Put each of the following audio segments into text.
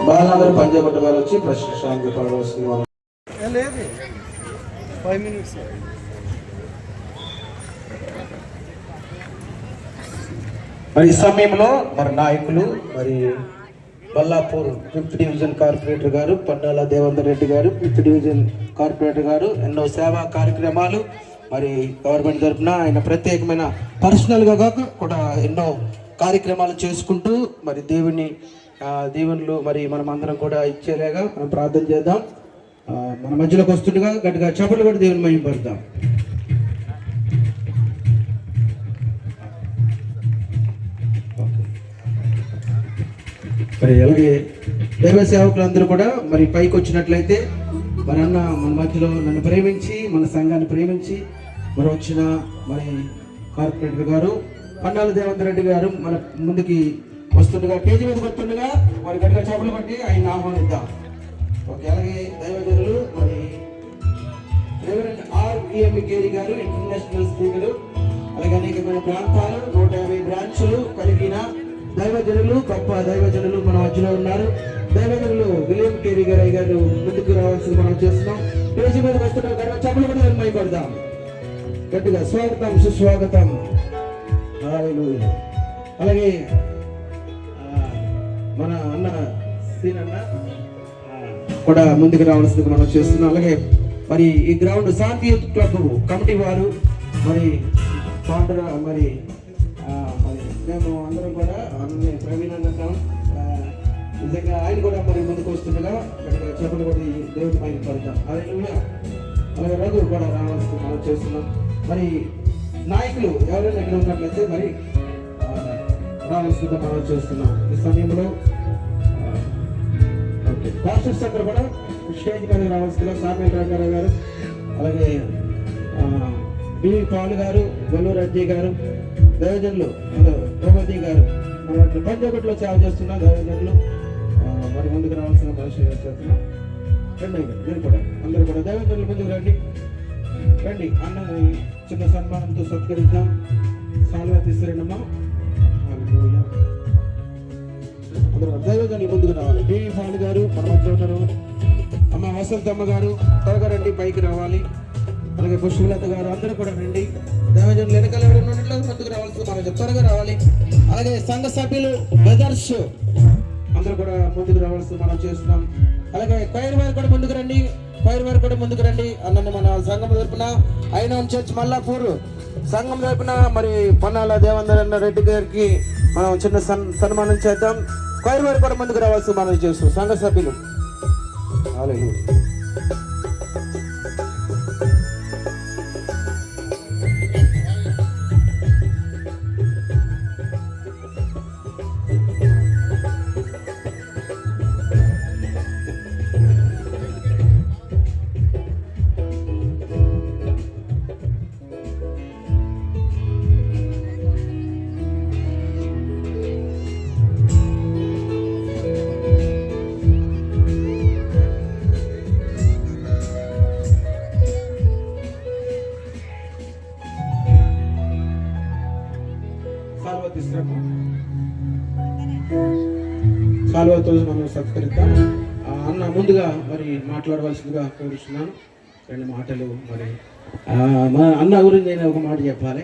బాలందరూ పంజాబ్ వారు వచ్చి ప్రశంసానికి పడవలసింది. లేదు 5 minutes. మరి ఈ సమయంలో మరి నాయకులు మరి బల్లాపూర్ 5th డివిజన్ కార్పొరేటర్ గారు పన్నాల దేవేందర్ రెడ్డి గారు 5th డివిజన్ కార్పొరేటర్ గారు ఎన్నో సేవా కార్యక్రమాలు మరి గవర్నమెంట్ తరఫున ఆయన ప్రత్యేకమైన పర్సనల్గా కూడా ఎన్నో కార్యక్రమాలు చేసుకుంటూ మరి దేవుళ్ళు మరి మనం అందరం కూడా ఇచ్చేలాగా మనం ప్రార్థన చేద్దాం. మన మధ్యలోకి వస్తుండగా గట్టిగా చప్పట్లు కూడా దేవుని మహిమపడదాం. మరి అలాగే దైవ సేవకులందరూ కూడా మరి పైకి వచ్చినట్లయితే మరి అన్న మన మధ్యలో నన్ను ప్రేమించి మన సంఘాన్ని ప్రేమించి మరి వచ్చిన మరి కార్పొరేటర్ గారు పన్నాల దేవేందర్ రెడ్డి గారు మన ముందుకి వస్తుండగా పేజీ మీదకి వస్తుండగా మరి గట్టిగా చప్పట్లు పట్టి ఆయన ఆహ్వానిద్దాం. ఓకే. అలాగే దైవజనులు మరి రెవరెండ్ R.E.M. కేరీ గారు ఇంటర్నేషనల్ స్పీకరు, అలాగే అనేకమైన ప్రాంతాలు 150 బ్రాంచులు కలిగిన దైవజనులు, గొప్ప దైవజనులు మన మధ్యలో ఉన్నారు. దైవజనులు విలియం కేరీ గారు ముందుకు రావాల్సింది మనం చేస్తున్నాం. పేజీ మీదకి వస్తున్న గట్టిగా చప్పట్లు కూడా మైపడదాం. గట్టిగా స్వాగతం, సుస్వాగతం. అలాగే మన అన్న సీన్ అన్న కూడా ముందుకు రావాల్సింది మనం చేస్తున్నాం. అలాగే మరి ఈ గ్రౌండ్ శాంతి యూత్ క్లబ్ కమిటీ వారు మరి ఫౌండర్ మరి మేము అందరం కూడా ప్రవీణ్ అంటాం. నిజంగా ఆయన కూడా మరి ముందుకు వస్తుండగా చెప్పలు కూడా దేవుడి పైన పడతాం. అలాగే రఘు కూడా రావాల్సింది మనం చేస్తున్నాం. మరి నాయకులు ఎవరైనా ఇక్కడ ఉన్నట్లయితే మరి రావాల్సిందిగా మనం చేస్తున్నాం. ఈ సమయంలో పాస్టర్స్ అందరూ కూడా స్టేజ్ మీద రావాల్సిందిగా సామేల్ రంగారావు గారు, అలాగే బి పాలు గారు, గొల్లూరు అజ్జయ్ గారు, దైవజనులు ప్రమోదీ గారు మన పంజాబట్లో సేవ చేస్తున్న దైవజనులు మరి ముందుకు రావాల్సిన పరిశీలన చేస్తున్నాం. రండి మీరు కూడా అందరూ కూడా దైవజనులు ముందుకు రండి. అన్న చిన్న సన్మానంతో సత్కరిద్దాం. సాల్వా తీసుకురండమ్మా. దైవజనులు ముందుకు రావాలి. బీవీ పాలు గారు మన మధ్య ఉన్నారు. అమ్మ వసంతమ్మ గారు త్వరగా రండి, పైకి రావాలి. అలాగే పుష్పలత గారు అందరూ కూడా రండి. దైవజనులు వెనకాల ఎవరైనా ముందుకు రావాల్సింది మనం త్వరగా రావాలి. అలాగే సంఘ సభ్యులు బ్రదర్స్ అందరూ కూడా ముందుకు రావాల్సింది మనం చేస్తున్నాం. అలాగే క్వైర్ వారు కూడా ముందుకు రండి. అన్న మన సంఘం తరపున ఐనాన్ చర్చ్ మల్లాపూర్ సంఘం తరపున మరి పన్నాల దేవేందర్ రెడ్డి గారికి మనం చిన్న సన్మానం చేద్దాం. క్వైర్ వారు కూడా ముందుకు రావాల్సింది మనం చేస్తాం. సంఘ సభ్యులు కాలువతో మనం సత్కరిద్దాం. అన్న ముందుగా మరి మాట్లాడవలసిందిగా కోరుతున్నాను. 2 మాటలు మరి మా అన్న గురించి నేను ఒక మాట చెప్పాలి.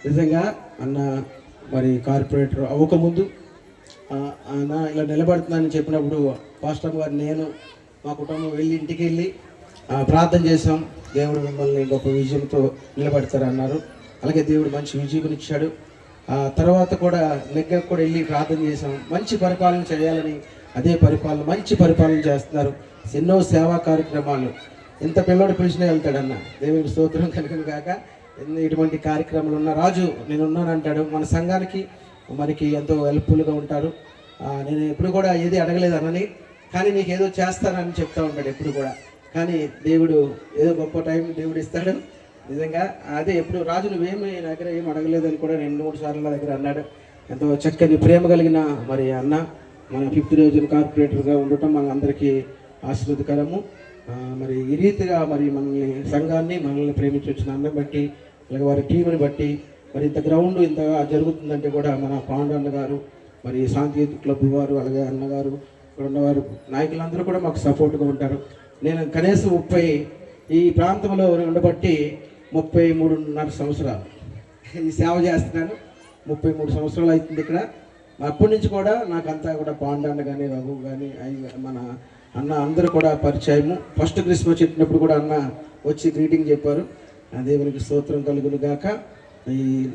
నిజంగా అన్న మరి కార్పొరేటర్ అవ్వకముందు అన్న ఇలా నిలబడుతున్నానని చెప్పినప్పుడు పాస్టర్ గారు నేను మా కుటుంబం ఇంటికి వెళ్ళి ప్రార్థన చేసాం. దేవుడు మిమ్మల్ని గొప్ప విజయంతో నిలబెడతారన్నారు. అలాగే దేవుడు మంచి విజయమునిచ్చాడు. తర్వాత కూడా లెక్కకు కూడా వెళ్ళి ప్రార్థన చేసాం. మంచి పరిపాలన చేయాలని అదే మంచి పరిపాలన చేస్తున్నారు. ఎన్నో సేవా కార్యక్రమాలు. ఇంత పిల్లడు పిలిచినా వెళ్తాడన్న. దేవుడి స్తోత్రం కనుక కాక ఇటువంటి కార్యక్రమాలు ఉన్న రాజు నేనున్నాను అంటాడు. మన సంఘానికి మనకి ఎంతో హెల్ప్ఫుల్గా ఉంటారు. నేను ఎప్పుడు కూడా ఏది అడగలేదు అన్నని, కానీ నీకు ఏదో చేస్తానని చెప్తా ఉంటాడు ఎప్పుడు కూడా. కానీ దేవుడు ఏదో గొప్ప టైం దేవుడు ఇస్తాడు. నిజంగా అదే ఎప్పుడు రాజు నువ్వేమి నా దగ్గర ఏం అడగలేదని కూడా 2-3 సార్లు నా దగ్గర అన్నాడు. ఎంతో చక్కని ప్రేమ కలిగిన మరి అన్న మన 5th డివిజన్ కార్పొరేటర్గా ఉండటం మన అందరికీ ఆశీర్వాదకరము. మరి ఈ రీతిగా మరి మనల్ని ప్రేమించి వచ్చిన అన్నం బట్టి, అలాగే వారి టీంని బట్టి మరి ఇంత గ్రౌండ్ ఇంతగా జరుగుతుందంటే కూడా మన పాండు అన్న గారు, మరి శాంతి యూత్ క్లబ్ వారు, అలాగే అన్నగారు, ఇక్కడ ఉన్నవారు నాయకులందరూ కూడా మాకు సపోర్ట్గా ఉంటారు. నేను కనీసం ఈ ప్రాంతంలో ఉండబట్టి 33.5 సంవత్సరాలు ఈ సేవ చేస్తున్నాను. 33 సంవత్సరాలు అవుతుంది ఇక్కడ. అప్పటి నుంచి కూడా నాకు అంతా కూడా పాండన్న కానీ రఘు కానీ మన అన్న అందరూ కూడా పరిచయము. ఫస్ట్ క్రిస్మస్ చెప్పినప్పుడు కూడా అన్న వచ్చి గ్రీటింగ్ చెప్పారు. దేవునికి స్తోత్రం కలుగును గాక. ఈ